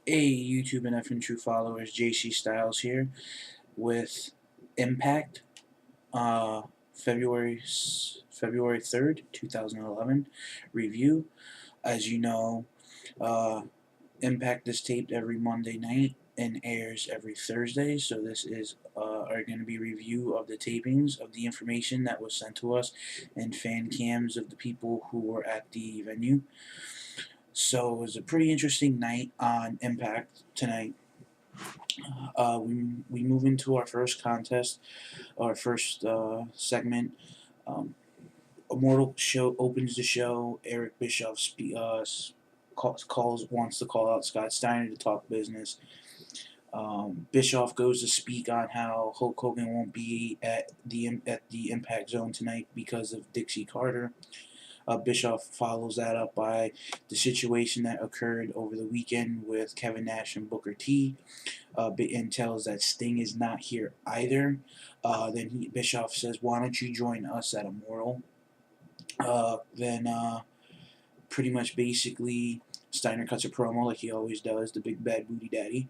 Hey, YouTube and FN True followers, JC Styles here with Impact, uh, February 3rd, 2011 review. As you know, uh, Impact is taped every Monday night and airs every Thursday. So this is are going to be review of the tapings of the information that was sent to us and fan cams of the people who were at the venue. So it was a pretty interesting night on Impact tonight. We move into our first contest, our first segment. Um, Immortal Show opens the show. Eric Bischoff wants to call out Scott Steiner to talk business. Bischoff goes to speak on how Hulk Hogan won't be at the Impact Zone tonight because of Dixie Carter. Bischoff follows that up by the situation that occurred over the weekend with Kevin Nash and Booker T, and tells that Sting is not here either. Then Bischoff says, "Why don't you join us at Immortal?" Then pretty much basically Steiner cuts a promo like he always does, the big bad booty daddy.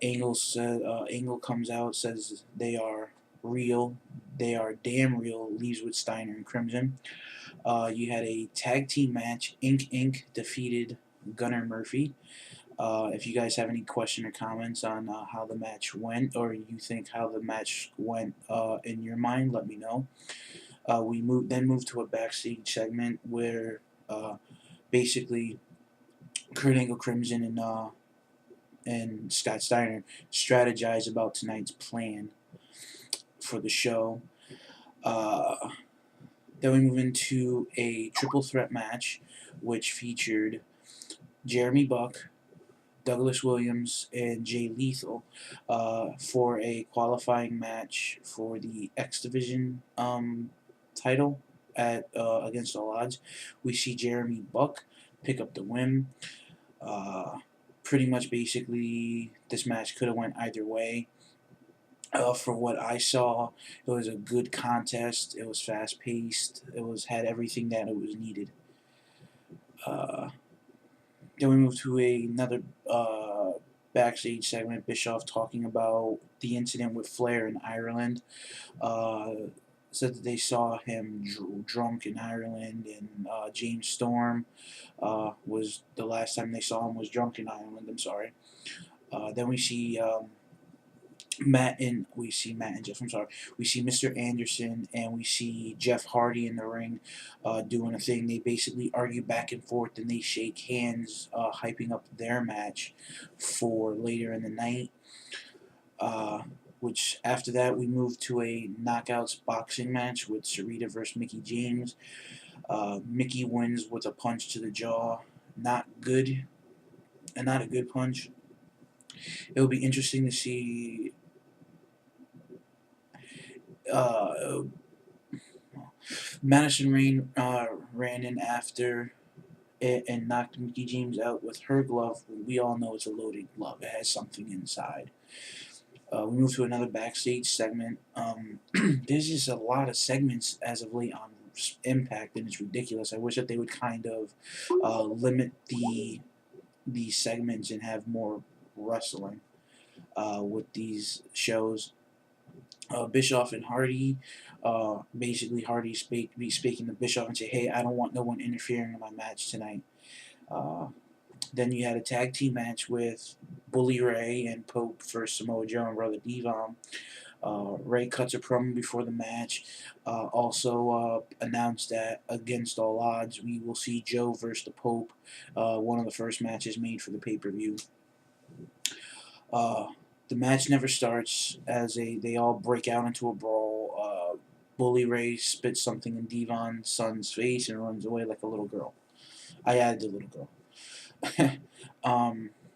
Angle comes out, says they are real, they are damn real, leaves with Steiner and Crimson. You had a tag team match. Inc. defeated Gunnar Murphy. If you guys have any question or comments on how the match went, or you think how the match went in your mind, let me know. We moved to a backstage segment where basically Kurt Angle, Crimson, and Scott Steiner strategize about tonight's plan for the show. Then we move into a triple threat match, which featured Jeremy Buck, Douglas Williams, and Jay Lethal for a qualifying match for the X Division title at Against All Odds. We see Jeremy Buck pick up the win. Pretty much, basically, this match could have went either way. For what I saw, it was a good contest. It was fast paced. Had everything that it was needed. Uh, Then we move to another backstage segment. Bischoff talking about the incident with Flair in Ireland. Uh, Said that they saw him drunk in Ireland, and James Storm was the last time they saw him was drunk in Ireland. I'm sorry. Then we see Matt and Jeff. I'm sorry. We see Mr. Anderson and we see Jeff Hardy in the ring, doing a thing. They basically argue back and forth and they shake hands, hyping up their match for later in the night. Which after that we move to a knockouts boxing match with Sarita versus Mickey James. Mickey wins with a punch to the jaw. Not good, and not a good punch. It'll be interesting to see uh, Madison Rain ran in after it and knocked Mickey James out with her glove. We all know it's a loaded glove. It has something inside. We move to another backstage segment. There's just a lot of segments as of late on Impact, and it's ridiculous. I wish that they would kind of limit these segments and have more wrestling with these shows. Bischoff and Hardy. Basically, Hardy speaking to Bischoff and say, "Hey, I don't want no one interfering in my match tonight." Uh, then you had a tag team match with Bully Ray and Pope for Samoa Joe and Brother Devon. Ray cuts a promo before the match. Also announced that Against All Odds, we will see Joe versus the Pope, one of the first matches made for the pay-per-view. Uh, the match never starts as they all break out into a brawl. Bully Ray spits something in Devon's son's face and runs away like a little girl. I added the little girl.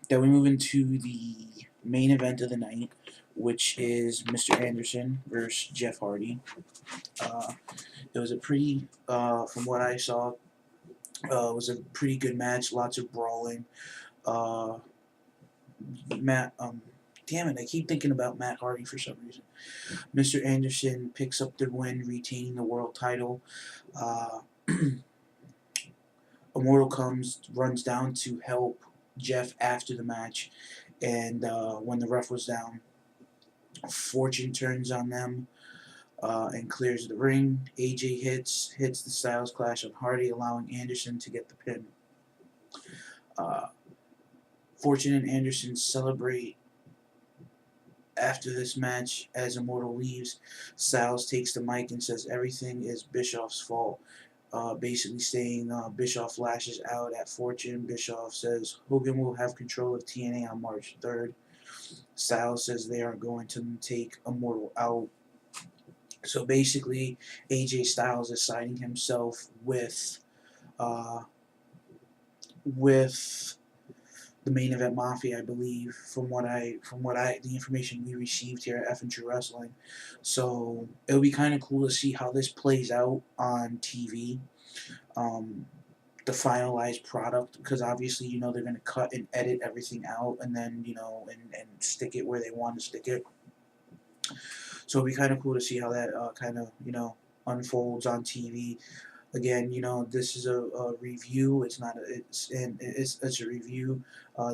Then we move into the main event of the night, which is Mr. Anderson versus Jeff Hardy. It was a pretty, from what I saw, it was a pretty good match. Lots of brawling. Uh, Matt, damn it, I keep thinking about Matt Hardy for some reason. Mr. Anderson picks up the win, retaining the world title. Uh, Immortal runs down to help Jeff after the match, and when the ref was down, Fortune turns on them and clears the ring. AJ hits the Styles Clash on Hardy, allowing Anderson to get the pin. Uh, Fortune and Anderson celebrate after this match as Immortal leaves. Styles takes the mic and says everything is Bischoff's fault. Basically saying Bischoff lashes out at Fortune. Bischoff says Hogan will have control of TNA on March 3rd. Styles says they are going to take Immortal out. So basically, AJ Styles is siding himself uh, with the main event mafia, I believe, the information we received here at F and True Wrestling. So it'll be kind of cool to see how this plays out on TV. Um, the finalized product, because obviously they're going to cut and edit everything out and then and stick it where they want to stick it. So it'll be kind of cool to see how that kind of unfolds on TV. Again, this is a review. It's not. It's a review.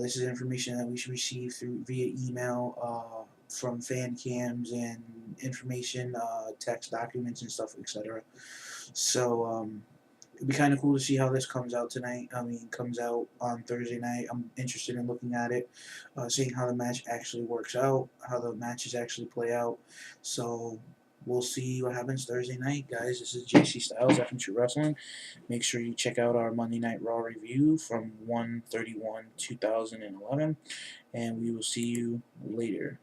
This is information that we should receive through via email from fan cams and information, text documents and stuff, etc. So it'd be kind of cool to see how this comes out tonight. Comes out on Thursday night. I'm interested in looking at it, seeing how the match actually works out, how the matches actually play out. So we'll see what happens Thursday night, guys. This is JC Styles, F and True Wrestling. Make sure you check out our Monday Night Raw review from 1/31/2011, and we will see you later.